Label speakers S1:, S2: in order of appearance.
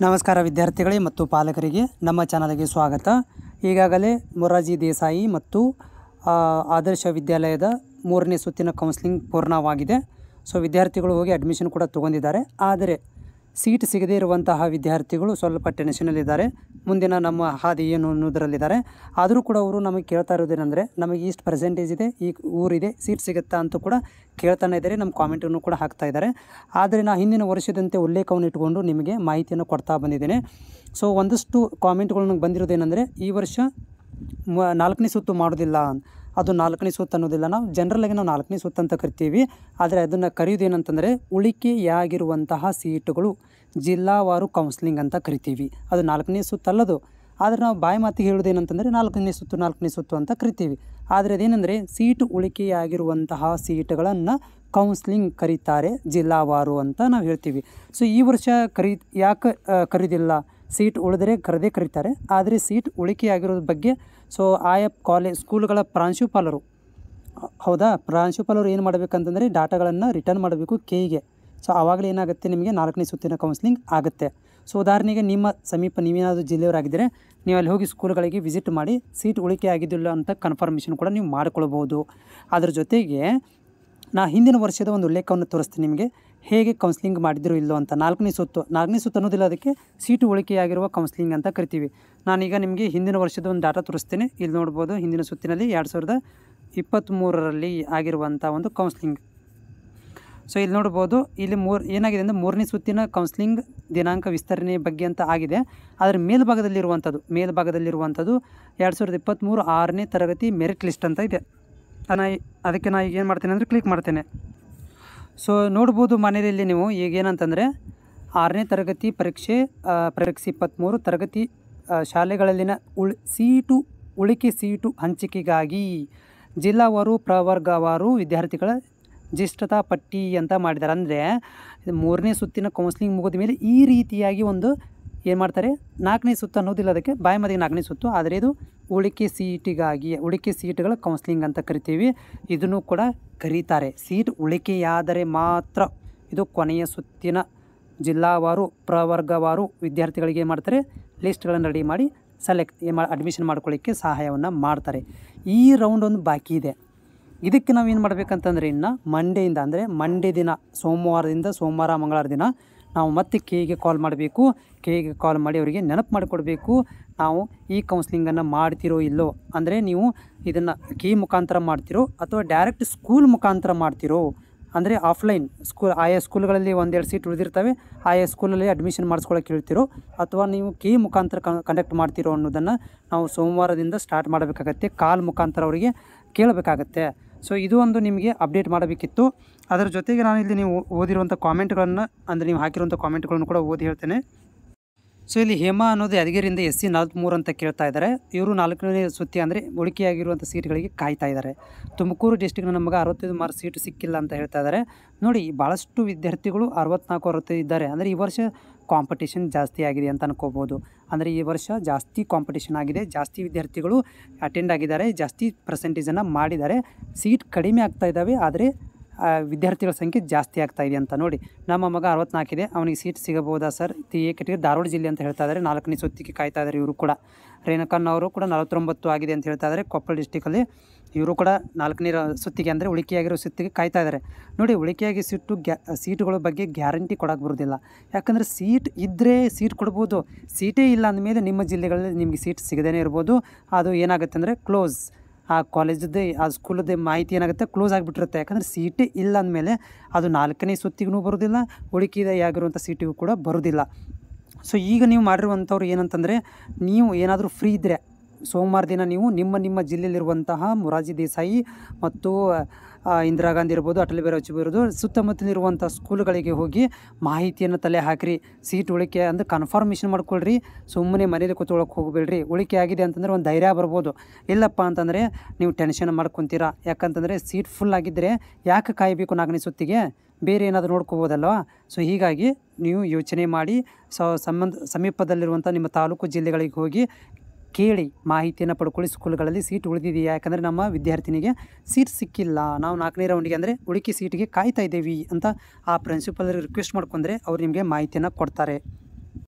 S1: ನಮಸ್ಕಾರ ವಿದ್ಯಾರ್ಥಿಗಳೇ ಮತ್ತು ಪಾಲಕರಿಗೆ ನಮ್ಮ ಚಾನಲ್ಗೆ ಸ್ವಾಗತ. ಈಗಾಗಲೇ ಮೊರಾರ್ಜಿ ದೇಸಾಯಿ ಮತ್ತು ಆದರ್ಶ ವಿದ್ಯಾಲಯದ 3ನೇ ಸುತ್ತಿನ ಕೌನ್ಸಿಲಿಂಗ್ ಪೂರ್ಣವಾಗಿದೆ. ಸೊ ವಿದ್ಯಾರ್ಥಿಗಳು ಹೋಗಿ ಅಡ್ಮಿಷನ್ ಕೂಡ ತೊಗೊಂಡಿದ್ದಾರೆ. ಆದರೆ ಸೀಟ್ ಸಿಗದೇ ಇರುವಂತಹ ವಿದ್ಯಾರ್ಥಿಗಳು ಸ್ವಲ್ಪ ಟೆನ್ಷನಲ್ಲಿದ್ದಾರೆ. ಮುಂದಿನ ನಮ್ಮ ಹಾದಿ ಏನು ಅನ್ನೋದರಲ್ಲಿದ್ದಾರೆ. ಆದರೂ ಕೂಡ ಅವರು ನಮಗೆ ಕೇಳ್ತಾ ಇರೋದೇನೆಂದರೆ, ನಮಗೆ ಇಷ್ಟು ಪರ್ಸೆಂಟೇಜ್ ಇದೆ, ಈ ಊರಿದೆ, ಸೀಟ್ ಸಿಗುತ್ತಾ ಅಂತ ಕೂಡ ಕೇಳ್ತಾನೆ ಇದ್ದಾರೆ. ನಮ್ಮ ಕಾಮೆಂಟನ್ನು ಕೂಡ ಹಾಕ್ತಾ ಇದ್ದಾರೆ. ಆದರೆ ನಾನು ಹಿಂದಿನ ವರ್ಷದಂತೆ ಉಲ್ಲೇಖವನ್ನು ಇಟ್ಟುಕೊಂಡು ನಿಮಗೆ ಮಾಹಿತಿಯನ್ನು ಕೊಡ್ತಾ ಬಂದಿದ್ದೇನೆ. ಸೊ ಒಂದಷ್ಟು ಕಾಮೆಂಟ್ಗಳು ನನಗೆ ಬಂದಿರೋದೇನೆಂದರೆ, ಈ ವರ್ಷ 4ನೇ ಸುತ್ತು ಮಾಡೋದಿಲ್ಲ, ಅದು 4ನೇ ಸುತ್ತು ಅನ್ನೋದಿಲ್ಲ, ನಾವು ಜನರಲಾಗಿ ನಾವು 4ನೇ ಸುತ್ತು ಅಂತ ಕರಿತೀವಿ. ಆದರೆ ಅದನ್ನು ಕರೆಯೋದೇನಂತಂದರೆ ಉಳಿಕೆಯಾಗಿರುವಂತಹ ಸೀಟುಗಳು ಜಿಲ್ಲಾವಾರು ಕೌನ್ಸಿಲಿಂಗ್ ಅಂತ ಕರಿತೀವಿ. ಅದು 4ನೇ ಸುತ್ತು ಅಲ್ಲದು. ಆದರೆ ನಾವು ಬಾಯಿ ಮಾತಿಗೆ ಹೇಳೋದೇನಂತಂದರೆ 4ನೇ ಸುತ್ತು ಅಂತ ಕರಿತೀವಿ. ಆದರೆ ಅದೇನೆಂದರೆ ಸೀಟು ಉಳಿಕೆಯಾಗಿರುವಂತಹ ಸೀಟುಗಳನ್ನು ಕೌನ್ಸಿಲಿಂಗ್ ಕರೀತಾರೆ ಜಿಲ್ಲಾವಾರು ಅಂತ ನಾವು ಹೇಳ್ತೀವಿ. ಸೊ ಈ ವರ್ಷ ಯಾಕೆ ಕರೀದಿಲ್ಲ? ಸೀಟ್ ಉಳಿದರೆ ಕರೀತಾರೆ. ಆದರೆ ಸೀಟ್ ಉಳಿಕೆಯಾಗಿರೋದ್ರ ಬಗ್ಗೆ ಸೊ ಆಯಾ ಸ್ಕೂಲ್ಗಳ ಪ್ರಾಂಶುಪಾಲರು ಏನು ಮಾಡಬೇಕಂತಂದರೆ ಡಾಟಾಗಳನ್ನು ರಿಟರ್ನ್ ಮಾಡಬೇಕು ಕೆಗೆ. ಸೊ ಆವಾಗಲೇ ಏನಾಗುತ್ತೆ, ನಿಮಗೆ 4ನೇ ಸುತ್ತಿನ ಕೌನ್ಸಿಲಿಂಗ್ ಆಗುತ್ತೆ. ಸೊ ಉದಾಹರಣೆಗೆ ನಿಮ್ಮ ಸಮೀಪ ನೀವೇನಾದರೂ ಜಿಲ್ಲೆಯವರಾಗಿದ್ದರೆ ನೀವು ಅಲ್ಲಿ ಹೋಗಿ ಸ್ಕೂಲ್ಗಳಿಗೆ ವಿಸಿಟ್ ಮಾಡಿ ಸೀಟ್ ಉಳಿಕೆ ಆಗಿದ್ದಿಲ್ಲ ಅಂತ ಕನ್ಫರ್ಮೇಷನ್ ಕೂಡ ನೀವು ಮಾಡಿಕೊಳ್ಬೋದು. ಅದರ ಜೊತೆಗೆ ಹಿಂದಿನ ವರ್ಷದ ಒಂದು ಉಲ್ಲೇಖವನ್ನು ತೋರಿಸ್ತೀನಿ ನಿಮಗೆ, ಹೇಗೆ ಕೌನ್ಸಿಲಿಂಗ್ ಮಾಡಿದ್ರು ಇಲ್ಲೋ ಅಂತ. 4ನೇ ಸುತ್ತು ಅನ್ನೋದಿಲ್ಲ, ಅದಕ್ಕೆ ಸೀಟು ಉಳಿಕೆಯಾಗಿರುವ ಕೌನ್ಸಿಲಿಂಗ್ ಅಂತ ಕರಿತೀವಿ. ನಾನೀಗ ನಿಮಗೆ ಹಿಂದಿನ ವರ್ಷದ ಒಂದು ಡಾಟಾ ತೋರಿಸ್ತೇನೆ. ಇಲ್ಲಿ ನೋಡ್ಬೋದು, ಹಿಂದಿನ ಸುತ್ತಿನಲ್ಲಿ 2023ರಲ್ಲಿ ಆಗಿರುವಂಥ ಒಂದು ಕೌನ್ಸಿಲಿಂಗ್. ಸೊ ಇಲ್ಲಿ ನೋಡ್ಬೋದು, ಇಲ್ಲಿ ಏನಾಗಿದೆ ಅಂದರೆ 3ನೇ ಸುತ್ತಿನ ಕೌನ್ಸಿಲಿಂಗ್ ದಿನಾಂಕ ವಿಸ್ತರಣೆ ಬಗ್ಗೆ ಅಂತ ಆಗಿದೆ. ಅದರ ಮೇಲ್ಭಾಗದಲ್ಲಿರುವಂಥದ್ದು 2023 6ನೇ ತರಗತಿ ಮೆರಿಟ್ ಲಿಸ್ಟ್ ಅಂತ ಇದೆ. ಅದಕ್ಕೆ ನಾನು ಈಗ ಏನು ಮಾಡ್ತೇನೆ ಅಂದರೆ ಕ್ಲಿಕ್ ಮಾಡ್ತೇನೆ. ಸೊ ನೋಡ್ಬೋದು ಮನೆಯಲ್ಲಿ ನೀವು ಈಗ ಏನಂತಂದರೆ 6ನೇ ತರಗತಿ ಪರೀಕ್ಷೆ 23 ತರಗತಿ ಶಾಲೆಗಳಲ್ಲಿನ ಉಳಿಕೆ ಸೀಟು ಹಂಚಿಕೆಗಾಗಿ ಜಿಲ್ಲಾವಾರು ಪ್ರವರ್ಗವಾರು ವಿದ್ಯಾರ್ಥಿಗಳ ಜ್ಯೇಷ್ಠತಾ ಪಟ್ಟಿ ಅಂತ ಮಾಡಿದ್ದಾರೆ. ಅಂದರೆ 3ನೇ ಸುತ್ತಿನ ಕೌನ್ಸಿಲಿಂಗ್ ಮುಗಿದ ಮೇಲೆ ಈ ರೀತಿಯಾಗಿ ಒಂದು ಏನು ಮಾಡ್ತಾರೆ, 4ನೇ ಸುತ್ತು ಅನ್ನೋದಿಲ್ಲ, ಅದಕ್ಕೆ ಬಾಯಿ ಮದಿಗೆ 4ನೇ ಸುತ್ತು. ಆದರೆ ಇದು ಉಳಿಕೆ ಸೀಟುಗಳ ಕೌನ್ಸಿಲಿಂಗ್ ಅಂತ ಕರಿತೀವಿ. ಇದನ್ನು ಕೂಡ ಕರೀತಾರೆ. ಸೀಟ್ ಉಳಿಕೆಯಾದರೆ ಮಾತ್ರ ಇದು ಕೊನೆಯ ಸುತ್ತಿನ ಜಿಲ್ಲಾವಾರು ಪ್ರವರ್ಗವಾರು ವಿದ್ಯಾರ್ಥಿಗಳಿಗೆ ಏನು ಮಾಡ್ತಾರೆ, ಲಿಸ್ಟ್ಗಳನ್ನು ರೆಡಿ ಮಾಡಿ ಅಡ್ಮಿಷನ್ ಮಾಡ್ಕೊಳ್ಳಿಕ್ಕೆ ಸಹಾಯವನ್ನು ಮಾಡ್ತಾರೆ. ಈ ರೌಂಡ್ ಒಂದು ಬಾಕಿ ಇದೆ. ಇದಕ್ಕೆ ನಾವು ಏನು ಮಾಡಬೇಕಂತಂದರೆ ಇನ್ನು ಮಂಡೆಯಿಂದ, ಅಂದರೆ ಮಂಡೇ ದಿನ, ಸೋಮವಾರ ಮಂಗಳವಾರ ದಿನ ನಾವು ಮತ್ತೆ ಕೆಗೆ ಕಾಲ್ ಮಾಡಬೇಕು. ಕೆಗೆ ಕಾಲ್ ಮಾಡಿ ಅವರಿಗೆ ನೆನಪು ಮಾಡಿಕೊಡ್ಬೇಕು, ನಾವು ಈ ಕೌನ್ಸಿಲಿಂಗನ್ನು ಮಾಡ್ತಿರೋ ಇಲ್ಲೋ. ಅಂದರೆ ನೀವು ಇದನ್ನು ಕೆ ಮುಖಾಂತರ ಮಾಡ್ತಿರೋ ಅಥವಾ ಡೈರೆಕ್ಟ್ ಸ್ಕೂಲ್ ಮುಖಾಂತರ ಮಾಡ್ತಿರೋ, ಅಂದರೆ ಆಫ್ಲೈನ್ ಆಯಾ ಸ್ಕೂಲ್ಗಳಲ್ಲಿ 1-2 ಸೀಟ್ ಉಳಿದಿರ್ತವೆ, ಆಯಾ ಸ್ಕೂಲಲ್ಲಿ ಅಡ್ಮಿಷನ್ ಮಾಡಿಸ್ಕೊಳ್ಳೋಕೆ ಹೇಳ್ತಿರೋ, ಅಥವಾ ನೀವು ಕೆ ಮುಖಾಂತರ ಕಂಡಕ್ಟ್ ಮಾಡ್ತಿರೋ ಅನ್ನೋದನ್ನು ನಾವು ಸೋಮವಾರದಿಂದ ಸ್ಟಾರ್ಟ್ ಮಾಡಬೇಕಾಗತ್ತೆ. ಕಾಲ್ ಮುಖಾಂತರ ಅವರಿಗೆ ಕೇಳಬೇಕಾಗತ್ತೆ. ಸೊ ಇದು ಒಂದು ನಿಮಗೆ ಅಪ್ಡೇಟ್ ಮಾಡಬೇಕಿತ್ತು. ಅದರ ಜೊತೆಗೆ ನಾನು ಇಲ್ಲಿ ನೀವು ಓದಿರುವಂಥ ಕಾಮೆಂಟ್ಗಳನ್ನು, ಅಂದರೆ ನೀವು ಹಾಕಿರುವಂಥ ಕಾಮೆಂಟ್ಗಳನ್ನು ಕೂಡ ಓದಿ ಹೇಳ್ತೇನೆ. ಸೊ ಇಲ್ಲಿ ಹೇಮಾ ಅನ್ನೋದು ಯಾದಗಿರಿಯಿಂದ SC 43 ಅಂತ ಕೇಳ್ತಾ ಇದ್ದಾರೆ. ಇವರು 4ನೇ ಸುತ್ತಿ ಅಂದರೆ ಉಳಿಕೆಯಾಗಿರುವಂಥ ಸೀಟ್ಗಳಿಗೆ ಕಾಯ್ತಾ ಇದ್ದಾರೆ. ತುಮಕೂರು ಡಿಸ್ಟಿಕ್ನ ನಮಗೆ 65 ಮಾರ್ಕ್ಸ್ ಸೀಟು ಸಿಕ್ಕಿಲ್ಲ ಅಂತ ಹೇಳ್ತಾ ಇದ್ದಾರೆ. ನೋಡಿ, ಭಾಳಷ್ಟು ವಿದ್ಯಾರ್ಥಿಗಳು 64-65 ಇದ್ದಾರೆ. ಅಂದರೆ ಈ ವರ್ಷ ಕಾಂಪಿಟೇಷನ್ ಜಾಸ್ತಿ ಆಗಿದೆ ಅಂತ ಅನ್ಕೋಬೋದು. ಅಂದರೆ ಈ ವರ್ಷ ಜಾಸ್ತಿ ಕಾಂಪಿಟೇಷನ್ ಆಗಿದೆ, ಜಾಸ್ತಿ ವಿದ್ಯಾರ್ಥಿಗಳು ಅಟೆಂಡ್ ಆಗಿದ್ದಾರೆ, ಜಾಸ್ತಿ ಪರ್ಸೆಂಟೇಜನ್ನು ಮಾಡಿದ್ದಾರೆ. ಸೀಟ್ ಕಡಿಮೆ ಆಗ್ತಾ ಇದ್ದಾವೆ, ಆದರೆ ವಿದ್ಯಾರ್ಥಿಗಳ ಸಂಖ್ಯೆ ಜಾಸ್ತಿ ಆಗ್ತಾ ಇದೆ ಅಂತ. ನೋಡಿ, ನಮ್ಮ ಮಗ 64 ಇದೆ, ಅವನಿಗೆ ಸೀಟ್ ಸಿಗಬಹುದಾ ಸರ್? ಎ ಕೆಟಗರಿ ಧಾರವಾಡ ಜಿಲ್ಲೆ ಅಂತ ಹೇಳ್ತಾ ಇದ್ದಾರೆ. 4ನೇ ಸುತ್ತಿಗೆ ಕಾಯ್ತಾ ಇದ್ದಾರೆ. ಇವರು ಕೂಡ ರೇಣುಕಣ್ಣ ಅವರು ಕೂಡ 49 ಆಗಿದೆ ಅಂತ ಹೇಳ್ತಾ ಇದ್ದಾರೆ. ಕೊಪ್ಪಳ ಡಿಸ್ಟಿಕಲ್ಲಿ ಇವರು ಕೂಡ 4ನೇ ಸುತ್ತಿಗೆ, ಅಂದರೆ ಉಳಿಕೆಯಾಗಿರೋ ಸುತ್ತಿಗೆ ಕಾಯ್ತಾ ಇದ್ದಾರೆ. ನೋಡಿ, ಉಳಿಕೆಯಾಗಿ ಸೀಟುಗಳ ಬಗ್ಗೆ ಗ್ಯಾರಂಟಿ ಕೊಡೋಕೆ ಬರೋದಿಲ್ಲ. ಯಾಕಂದರೆ ಸೀಟ್ ಇದ್ದರೆ ಸೀಟ್ ಕೊಡ್ಬೋದು, ಸೀಟೇ ಇಲ್ಲ ಅಂದಮೇಲೆ ನಿಮ್ಮ ಜಿಲ್ಲೆಗಳಲ್ಲಿ ನಿಮಗೆ ಸೀಟ್ ಸಿಗದೇ ಇರ್ಬೋದು. ಅದು ಏನಾಗುತ್ತೆ ಅಂದರೆ ಕ್ಲೋಸ್, ಆ ಕಾಲೇಜದ್ದೇ ಆ ಸ್ಕೂಲದ್ದೇ ಮಾಹಿತಿ ಏನಾಗುತ್ತೆ, ಕ್ಲೋಸ್ ಆಗಿಬಿಟ್ಟಿರುತ್ತೆ. ಯಾಕಂದರೆ ಸೀಟೇ ಇಲ್ಲ ಅಂದಮೇಲೆ ಅದು 4ನೇ ಸುತ್ತಿಗೂ ಬರೋದಿಲ್ಲ, ಉಳಿಕೆಯಾಗಿರುವಂಥ ಸೀಟಿಗೂ ಕೂಡ ಬರೋದಿಲ್ಲ. ಸೊ ಈಗ ನೀವು ಮಾಡಿರುವಂಥವ್ರು ಏನಂತಂದರೆ, ನೀವು ಏನಾದರೂ ಫ್ರೀ ಇದ್ದರೆ ಸೋಮವಾರ ದಿನ ನೀವು ನಿಮ್ಮ ಜಿಲ್ಲೆಯಲ್ಲಿರುವಂತಹ ಮೊರಾರ್ಜಿ ದೇಸಾಯಿ ಮತ್ತು ಇಂದಿರಾ ಗಾಂಧಿ ಇರ್ಬೋದು, ಅಟಲ್ ಬಿಹಾರಿ ವಾಜಪೇಯಿ ಇರ್ಬೋದು, ಸುತ್ತಮುತ್ತಲಿರುವಂಥ ಸ್ಕೂಲ್ಗಳಿಗೆ ಹೋಗಿ ಮಾಹಿತಿಯನ್ನು ತಲೆ ಹಾಕಿರಿ. ಸೀಟ್ ಉಳಿಕೆ ಅಂದರೆ ಕನ್ಫರ್ಮೇಷನ್ ಮಾಡ್ಕೊಳ್ರಿ. ಸುಮ್ಮನೆ ಮನೇಲಿ ಕೂತ್ಕೊಳ್ಳೋಕೆ ಹೋಗಬೇಡ್ರಿ. ಉಳಿಕೆ ಆಗಿದೆ ಅಂತಂದರೆ ಒಂದು ಧೈರ್ಯ ಬರ್ಬೋದು. ಇಲ್ಲಪ್ಪ ಅಂತಂದರೆ ನೀವು ಟೆನ್ಷನ್ ಮಾಡ್ಕೊತೀರಾ. ಯಾಕಂತಂದರೆ ಸೀಟ್ ಫುಲ್ ಆಗಿದ್ದರೆ ಯಾಕೆ ಕಾಯಬೇಕು 4ನೇ ಸುತ್ತಿಗೆ, ಬೇರೆ ಏನಾದರೂ ನೋಡ್ಕೋಬೋದಲ್ವಾ. ಸೊ ಹೀಗಾಗಿ ನೀವು ಯೋಚನೆ ಮಾಡಿ ಸಮೀಪದಲ್ಲಿರುವಂಥ ನಿಮ್ಮ ತಾಲೂಕು ಜಿಲ್ಲೆಗಳಿಗೆ ಹೋಗಿ ಕೇಳಿ ಮಾಹಿತಿಯನ್ನು ಪಡ್ಕೊಳ್ಳಿ. ಸ್ಕೂಲ್ಗಳಲ್ಲಿ ಸೀಟ್ ಉಳಿದಿದೆಯಾ, ಯಾಕಂದರೆ ನಮ್ಮ ವಿದ್ಯಾರ್ಥಿನಿಗೆ ಸೀಟ್ ಸಿಕ್ಕಿಲ್ಲ, ನಾವು 4ನೇ ರೌಂಡಿಗೆ ಅಂದರೆ ಉಳಿಕೆ ಸೀಟಿಗೆ ಕಾಯ್ತಾ ಇದ್ದೀವಿ ಅಂತ ಆ ಪ್ರಿನ್ಸಿಪಲ್ ರಿಕ್ವೆಸ್ಟ್ ಮಾಡ್ಕೊಂಡ್ರೆ ಅವ್ರು ನಿಮಗೆ ಮಾಹಿತಿಯನ್ನು ಕೊಡ್ತಾರೆ.